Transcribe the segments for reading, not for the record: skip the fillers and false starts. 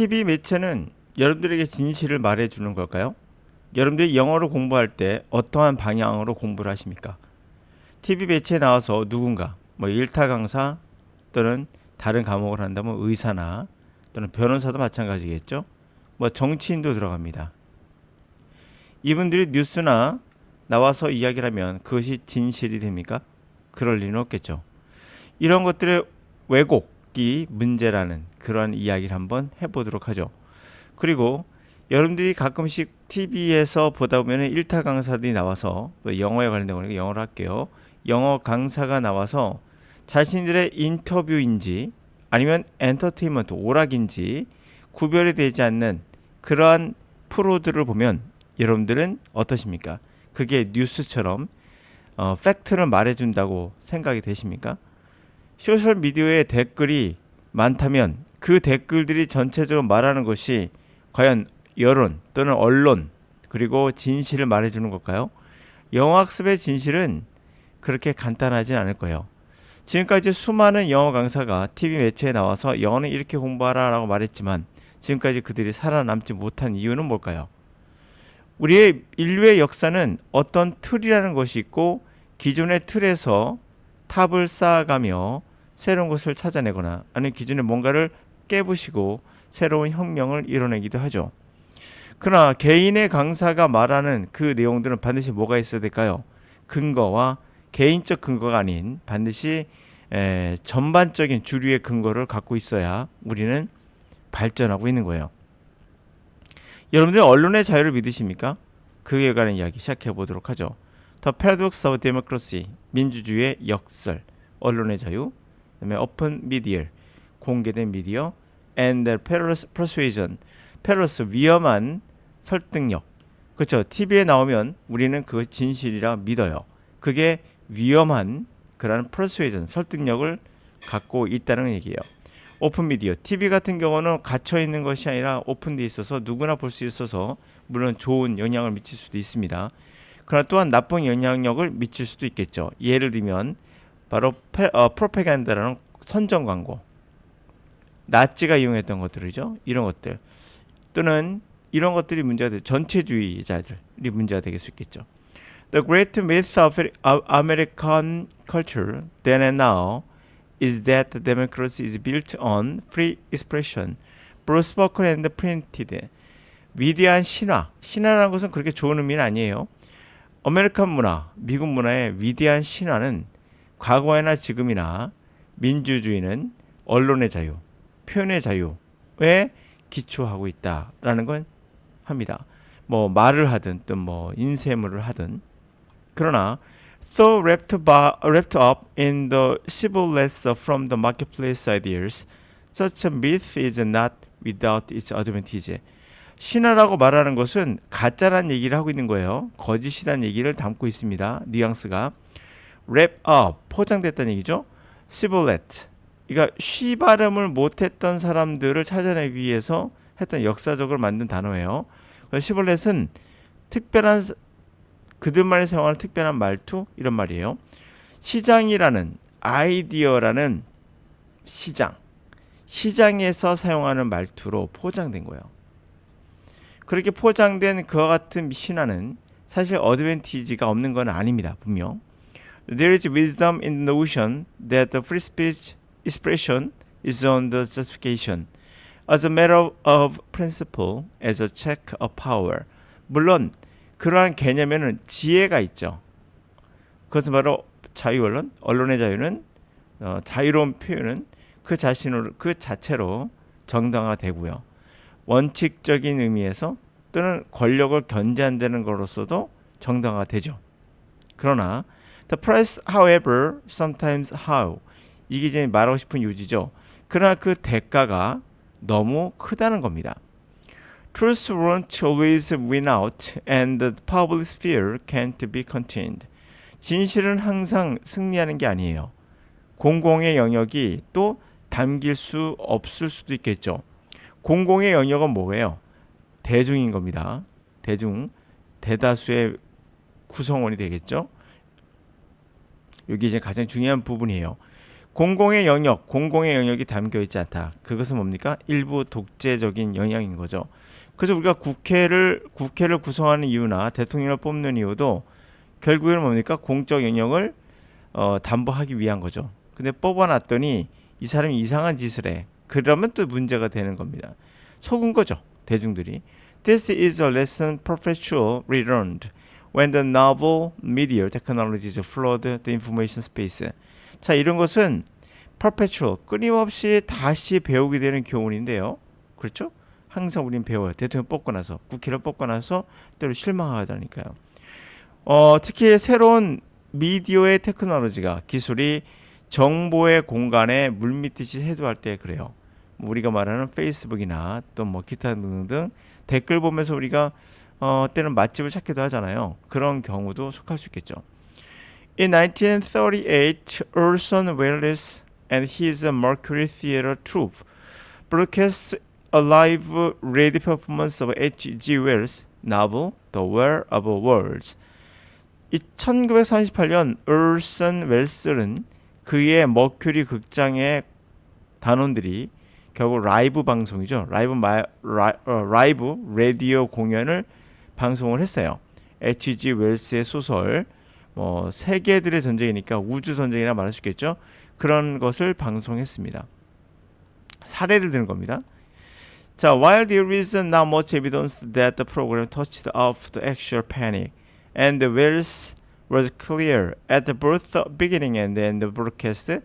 TV 매체는 여러분들에게 진실을 말해주는 걸까요? 여러분들이 영어로 공부할 때 어떠한 방향으로 공부를 하십니까? TV 매체에 나와서 누군가, 일타 강사 또는 다른 과목을 한다면 의사나 또는 변호사도 마찬가지겠죠? 정치인도 들어갑니다. 이분들이 뉴스나 나와서 이야기를 하면 그것이 진실이 됩니까? 그럴 리는 없겠죠. 이런 것들의 왜곡이 문제라는 그러한 이야기를 한번 해보도록 하죠. 그리고 여러분들이 가끔씩 TV에서 보다 보면 일타 강사들이 나와서 영어에 관련된 거니까 영어로 할게요. 영어 강사가 나와서 자신들의 인터뷰인지 아니면 엔터테인먼트 오락인지 구별이 되지 않는 그러한 프로들을 보면 여러분들은 어떠십니까? 그게 뉴스처럼 팩트를 말해준다고 생각이 되십니까? 소셜미디어에 댓글이 많다면 그 댓글들이 전체적으로 말하는 것이 과연 여론 또는 언론 그리고 진실을 말해주는 걸까요? 영어학습의 진실은 그렇게 간단하진 않을 거예요. 지금까지 수많은 영어 강사가 TV 매체에 나와서 영어는 이렇게 공부하라 라고 말했지만 지금까지 그들이 살아남지 못한 이유는 뭘까요? 우리의 인류의 역사는 어떤 틀이라는 것이 있고 기존의 틀에서 탑을 쌓아가며 새로운 것을 찾아내거나 아니면 기존의 뭔가를 깨부시고 새로운 혁명을 이뤄내기도 하죠. 그러나 개인의 강사가 말하는 그 내용들은 반드시 뭐가 있어야 될까요? 근거와 개인적 근거가 아닌 반드시 전반적인 주류의 근거를 갖고 있어야 우리는 발전하고 있는 거예요. 여러분들 언론의 자유를 믿으십니까? 그에 관한 이야기 시작해 보도록 하죠. The Paradox of Democracy, 민주주의의 역설, 언론의 자유, 그다음에 Open Media, 공개된 미디어, and the Perilous Persuasion, Perilous, 위험한 설득력. 그렇죠. TV에 나오면 우리는 그 진실이라 믿어요. 그게 위험한 그런 persuasion, 설득력을 갖고 있다는 얘기예요. 오픈 미디어, TV 같은 경우는 갇혀 있는 것이 아니라 오픈되어 있어서 누구나 볼 수 있어서 물론 좋은 영향을 미칠 수도 있습니다. 그러나 또한 나쁜 영향력을 미칠 수도 있겠죠. 예를 들면 바로 프로파간다라는 선전 광고, 나치가 이용했던 것들이죠. 이런 것들 또는 이런 것들이 문제가 돼. 전체주의자들이 문제가 되게 수 있겠죠. The great myth of American culture then and now is that democracy is built on free expression, both spoken and printed. 위대한 신화라는 것은 그렇게 좋은 의미는 아니에요. 아메리칸 문화, 미국 문화의 위대한 신화는 과거에나 지금이나 민주주의는 언론의 자유, 표현의 자유에 기초하고 있다라는 건 합니다. 말을 하든 또 인쇄물을 하든. 그러나 though wrapped up in the shibboleths from the marketplace ideas, such a myth is not without its advantage. 신화라고 말하는 것은 가짜란 얘기를 하고 있는 거예요. 거짓이란 얘기를 담고 있습니다. 뉘앙스가 wrap up, 포장됐다는 얘기죠. shibboleth, 그러니까 쉬 발음을 못했던 사람들을 찾아내기 위해서 했던 역사적으로 만든 단어예요. shibboleth은 특별한 그들만이 사용하는 특별한 말투 이런 말이에요. 시장이라는 아이디어라는 시장에서 사용하는 말투로 포장된 거예요. 그렇게 포장된 그와 같은 신화는 사실 어드밴티지가 없는 건 아닙니다. 분명. There is wisdom in the notion that the free speech expression is on the justification as a matter of principle, as a check of power. 물론 그러한 개념에는 지혜가 있죠. 그것은 바로 자유언론, 언론의 자유는 자유로운 표현은 그 자체로 정당화되고요. 원칙적인 의미에서 또는 권력을 견제한다는 것으로서도 정당화되죠. 그러나 the price, however, sometimes how, 이게 이제 말하고 싶은 요지죠. 그러나 그 대가가 너무 크다는 겁니다. Truth won't always win out, and the public sphere can't be contained. 진실은 항상 승리하는 게 아니에요. 공공의 영역이 또 담길 수 없을 수도 있겠죠. 공공의 영역은 뭐예요? 대중인 겁니다. 대다수의 구성원이 되겠죠. 여기 이제 가장 중요한 부분이에요. 공공의 영역이 담겨 있지 않다. 그것은 뭡니까? 일부 독재적인 영역인 거죠. 그래서 우리가 국회를 구성하는 이유나 대통령을 뽑는 이유도 결국에는 뭡니까? 공적 영역을 담보하기 위한 거죠. 근데 뽑아놨더니 이 사람이 이상한 짓을 해. 그러면 또 문제가 되는 겁니다. 속은 거죠. 대중들이. This is a lesson perpetually learned when the novel media technologies flood the information space. 자, 이런 것은 perpetual, 끊임없이 다시 배우게 되는 교훈인데요. 그렇죠? 항상 우린 배워요. 대통령 뽑고 나서, 국회를 뽑고 나서 때로 실망하다니까요. 특히 새로운 미디어의 테크놀로지가, 기술이 정보의 공간에 물밀듯이 해도할 때 그래요. 우리가 말하는 페이스북이나 또 뭐 기타 등등 댓글 보면서 우리가 때는 맛집을 찾기도 하잖아요. 그런 경우도 속할 수 있겠죠. In 1938, Orson Welles and his Mercury Theatre troupe broadcast a live radio performance of H.G. Wells' novel The War of Worlds. 1938년 얼슨 웰스는 그의 머큐리 극장의 단원들이 결국 라이브 방송이죠. 라이브 라디오 공연을 방송을 했어요. H.G. 웰스의 소설 세계들의 전쟁이니까 우주 전쟁이라 말할 수 있겠죠. 그런 것을 방송했습니다. 사례를 드는 겁니다. 자, while there is not much evidence that the program touched off the actual panic, and Wells was clear at both the beginning and the end of the broadcast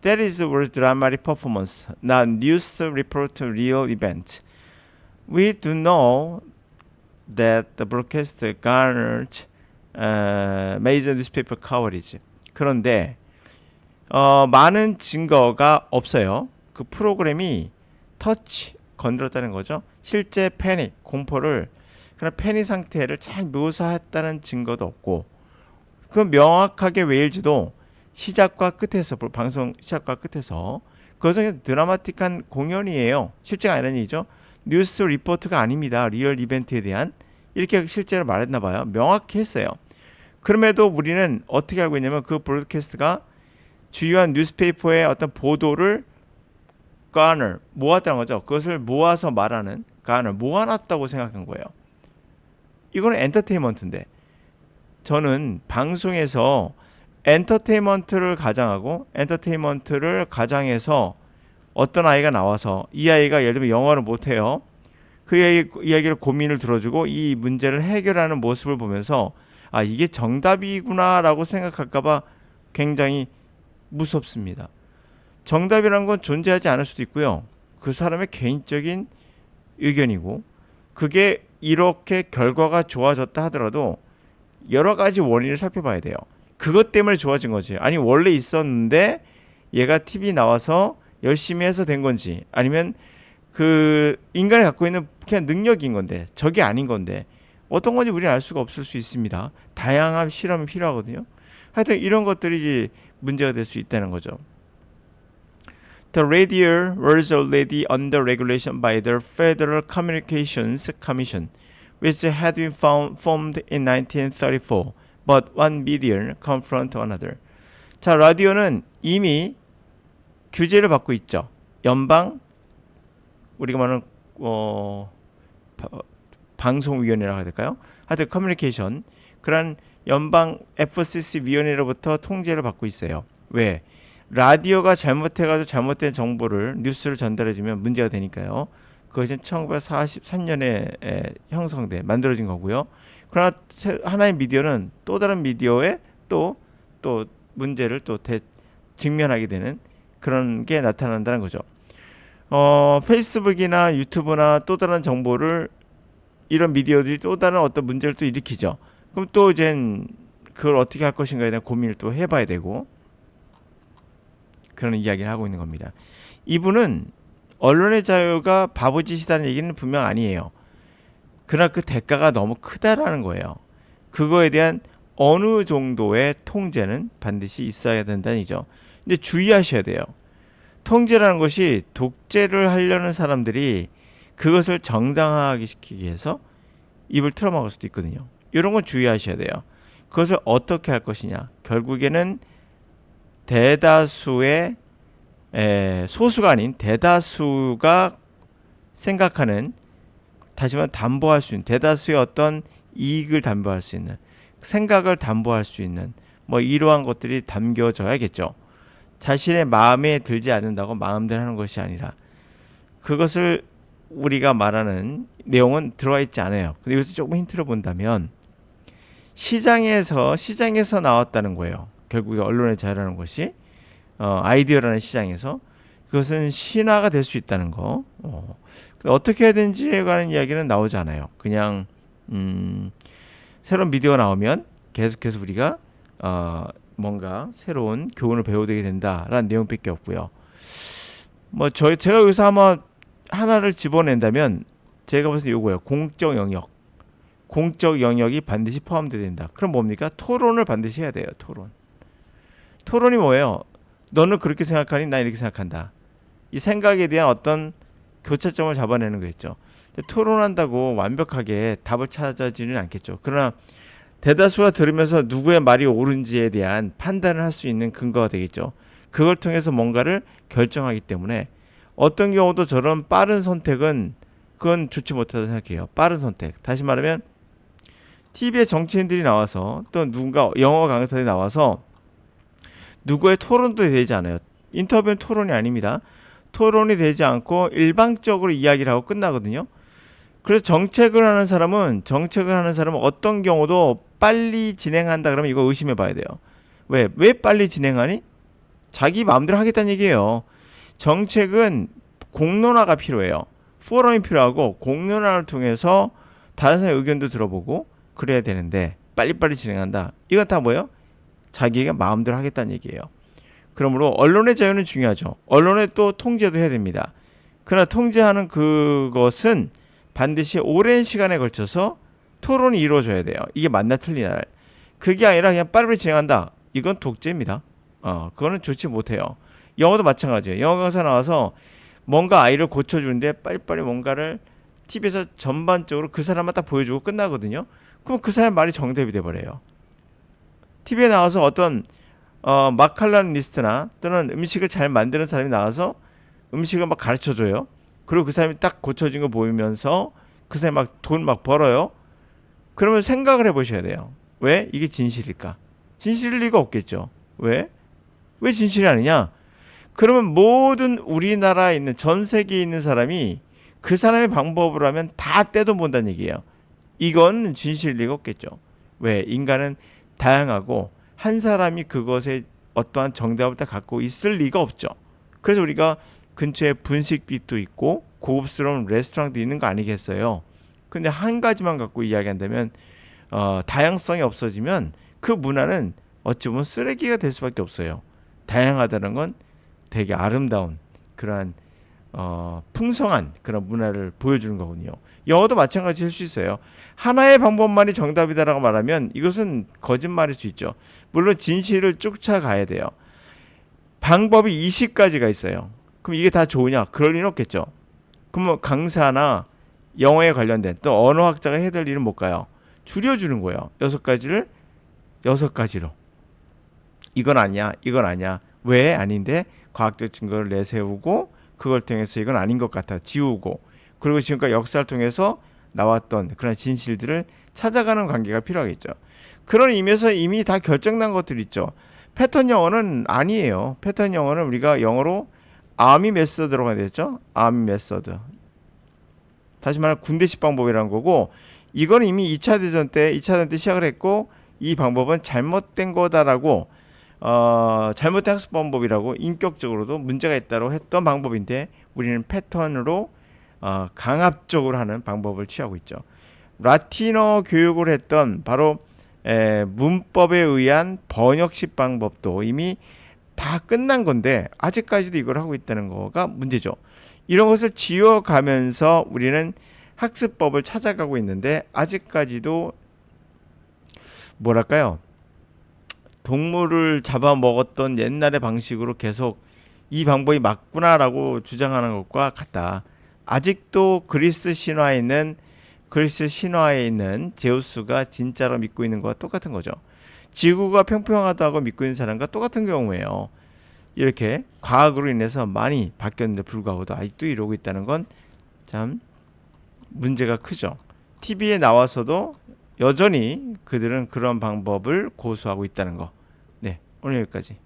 that it was dramatic performance, not news report real event. We do know that the broadcast garnered major newspaper coverage. 그런데 많은 증거가 없어요. 그 프로그램이 터치 건드렸다는 거죠. 실제 패닉 공포를 그런 패닉 상태를 잘 묘사했다는 증거도 없고, 그 명확하게 웨일즈도 시작과 끝에서 방송 시작과 끝에서 그것은 드라마틱한 공연이에요. 실제가 아니라는 얘기죠. 뉴스 리포트가 아닙니다. 리얼 이벤트에 대한 이렇게 실제로 말했나 봐요. 명확히 했어요. 그럼에도 우리는 어떻게 알고 있냐면 그 브로드캐스트가 주요한 뉴스페이퍼의 어떤 보도를 모았다는 거죠. 그것을 모아서 말하는 모아놨다고 생각한 거예요. 이거는 엔터테인먼트인데, 저는 방송에서 엔터테인먼트를 가장해서 어떤 아이가 나와서 이 아이가 예를 들면 영어를 못해요. 그 이야기를 고민을 들어주고 이 문제를 해결하는 모습을 보면서 이게 정답이구나라고 생각할까봐 굉장히 무섭습니다. 정답이라는 건 존재하지 않을 수도 있고요. 그 사람의 개인적인 의견이고, 그게 이렇게 결과가 좋아졌다 하더라도 여러 가지 원인을 살펴봐야 돼요. 그것 때문에 좋아진 거지, 아니 원래 있었는데 얘가 TV 나와서 열심히 해서 된 건지, 아니면 그 인간이 갖고 있는 그냥 능력인 건데 적이 아닌 건데 어떤 건지 우리는 알 수가 없을 수 있습니다. 다양한 실험이 필요하거든요. 하여튼 이런 것들이 문제가 될 수 있다는 거죠. The radio was already under regulation by the Federal Communications Commission, which had been formed in 1934, but one medium confront another. 자, 라디오는 이미 규제를 받고 있죠. 연방, 우리가 말하는 방송위원회라고 해야 될까요? 하여튼 커뮤니케이션, 그런 연방 FCC 위원회로부터 통제를 받고 있어요. 왜? 라디오가 잘못해가지고 잘못된 정보를, 뉴스를 전달해주면 문제가 되니까요. 그것은 1943년에 만들어진 거고요. 그러나 하나의 미디어는 또 다른 미디어에 또 문제를 직면하게 되는 그런 게 나타난다는 거죠. 페이스북이나 유튜브나 또 다른 정보를, 이런 미디어들이 또 다른 어떤 문제를 또 일으키죠. 그럼 또 이젠 그걸 어떻게 할 것인가에 대한 고민을 또 해봐야 되고, 그런 이야기를 하고 있는 겁니다. 이분은 언론의 자유가 바보짓이라는 얘기는 분명 아니에요. 그러나 그 대가가 너무 크다라는 거예요. 그거에 대한 어느 정도의 통제는 반드시 있어야 된다는 얘기죠. 근데 주의하셔야 돼요. 통제라는 것이 독재를 하려는 사람들이 그것을 정당화하게 시키기 위해서 입을 틀어막을 수도 있거든요. 이런 건 주의하셔야 돼요. 그것을 어떻게 할 것이냐. 결국에는 대다수의 소수가 아닌 대다수가 생각하는, 다시 말해 담보할 수 있는, 대다수의 어떤 이익을 담보할 수 있는, 생각을 담보할 수 있는 뭐 이러한 것들이 담겨져야겠죠. 자신의 마음에 들지 않는다고 마음대로 하는 것이 아니라, 그것을 우리가 말하는 내용은 들어와 있지 않아요. 근데 여기서 조금 힌트를 본다면, 시장에서 나왔다는 거예요. 결국에 언론의 자유라는 것이 아이디어라는 시장에서, 그것은 신화가 될 수 있다는 거. 어떻게 해야 되는지에 관한 이야기는 나오지 않아요. 그냥 새로운 미디어가 나오면 계속해서 우리가 뭔가 새로운 교훈을 배우게 되게 된다라는 내용밖에 없고요. 뭐 제가 여기서 아마 하나를 집어낸다면, 제가 봤을 때 요거예요. 공적 영역이 반드시 포함되어야 된다. 그럼 뭡니까? 토론을 반드시 해야 돼요. 토론이 뭐예요? 너는 그렇게 생각하니? 나 이렇게 생각한다. 이 생각에 대한 어떤 교차점을 잡아내는 거겠죠. 토론한다고 완벽하게 답을 찾아지는 않겠죠. 그러나 대다수가 들으면서 누구의 말이 옳은지에 대한 판단을 할 수 있는 근거가 되겠죠. 그걸 통해서 뭔가를 결정하기 때문에, 어떤 경우도 저런 빠른 선택은 그건 좋지 못하다고 생각해요. 빠른 선택. 다시 말하면 TV에 정치인들이 나와서, 또 누군가 영어 강사들이 나와서 누구의 토론도 되지 않아요. 인터뷰는 토론이 아닙니다. 토론이 되지 않고 일방적으로 이야기를 하고 끝나거든요. 그래서 정책을 하는 사람은 어떤 경우도 빨리 진행한다 그러면 이거 의심해 봐야 돼요. 왜 빨리 진행하니? 자기 마음대로 하겠다는 얘기예요. 정책은 공론화가 필요해요. 포럼이 필요하고, 공론화를 통해서 다른 사람의 의견도 들어보고 그래야 되는데, 빨리빨리 진행한다. 이건 다 뭐예요? 자기가 마음대로 하겠다는 얘기예요. 그러므로 언론의 자유는 중요하죠. 언론의 또 통제도 해야 됩니다. 그러나 통제하는 그것은 반드시 오랜 시간에 걸쳐서 토론이 이루어져야 돼요. 이게 맞나 틀리나. 그게 아니라 그냥 빠르게 진행한다. 이건 독재입니다. 그거는 좋지 못해요. 영어도 마찬가지예요. 영어 강사 나와서 뭔가 아이를 고쳐주는데 빨리빨리 뭔가를 TV에서 전반적으로 그 사람만 딱 보여주고 끝나거든요. 그럼 그 사람 말이 정답이 돼버려요. TV에 나와서 어떤 마칼라는 리스트나 또는 음식을 잘 만드는 사람이 나와서 음식을 막 가르쳐줘요. 그리고 그 사람이 딱 고쳐진 거 보이면서 그 사람이 막 돈 막 벌어요. 그러면 생각을 해보셔야 돼요. 왜? 이게 진실일까? 진실일 리가 없겠죠. 왜? 왜 진실이 아니냐? 그러면 모든 우리나라에 있는, 전 세계에 있는 사람이 그 사람의 방법으로 하면 다 떼도 본다는 얘기예요. 이건 진실일 리가 없겠죠. 왜? 인간은 다양하고 한 사람이 그것에 어떠한 정답을 다 갖고 있을 리가 없죠. 그래서 우리가 근처에 분식집도 있고 고급스러운 레스토랑도 있는 거 아니겠어요? 근데 한 가지만 갖고 이야기한다면, 다양성이 없어지면 그 문화는 어찌 보면 쓰레기가 될 수밖에 없어요. 다양하다는 건 되게 아름다운 그러한 풍성한 그런 문화를 보여주는 거군요. 영어도 마찬가지일 수 있어요. 하나의 방법만이 정답이다라고 말하면 이것은 거짓말일 수 있죠. 물론 진실을 쫓아가야 돼요. 방법이 20가지가 있어요. 그럼 이게 다 좋으냐? 그럴 리는 없겠죠. 그럼 강사나 영어에 관련된, 또 언어학자가 해야 될 일은 뭘까요? 줄여주는 거예요. 6가지를 6가지로. 이건 아니야, 이건 아니야. 왜 아닌데? 과학적 증거를 내세우고, 그걸 통해서 이건 아닌 것 같아 지우고, 그리고 지금까지 역사를 통해서 나왔던 그런 진실들을 찾아가는 관계가 필요하겠죠. 그런 의미에서 이미 다 결정난 것들이 있죠. 패턴 영어는 아니에요. 패턴 영어는 우리가 영어로 아미 메서드라고 해야 되겠죠. 아미 메서드. 다시 말하면 군대식 방법이라는 거고, 이건 이미 2차 대전 때 시작을 했고, 이 방법은 잘못된 거다라고, 잘못된 학습 방법이라고 인격적으로도 문제가 있다고 했던 방법인데, 우리는 패턴으로 강압적으로 하는 방법을 취하고 있죠. 라틴어 교육을 했던 바로 문법에 의한 번역식 방법도 이미 다 끝난 건데 아직까지도 이걸 하고 있다는 거가 문제죠. 이런 것을 지워가면서 우리는 학습법을 찾아가고 있는데, 아직까지도 뭐랄까요, 동물을 잡아먹었던 옛날의 방식으로 계속 이 방법이 맞구나라고 주장하는 것과 같다. 아직도 그리스 신화에 있는 제우스가 진짜로 믿고 있는 것과 똑같은 거죠. 지구가 평평하다고 믿고 있는 사람과 똑같은 경우예요. 이렇게 과학으로 인해서 많이 바뀌었는데 불구하고도 아직도 이러고 있다는 건 참 문제가 크죠. TV에 나와서도 여전히 그들은 그런 방법을 고수하고 있다는 거. 네, 오늘 여기까지.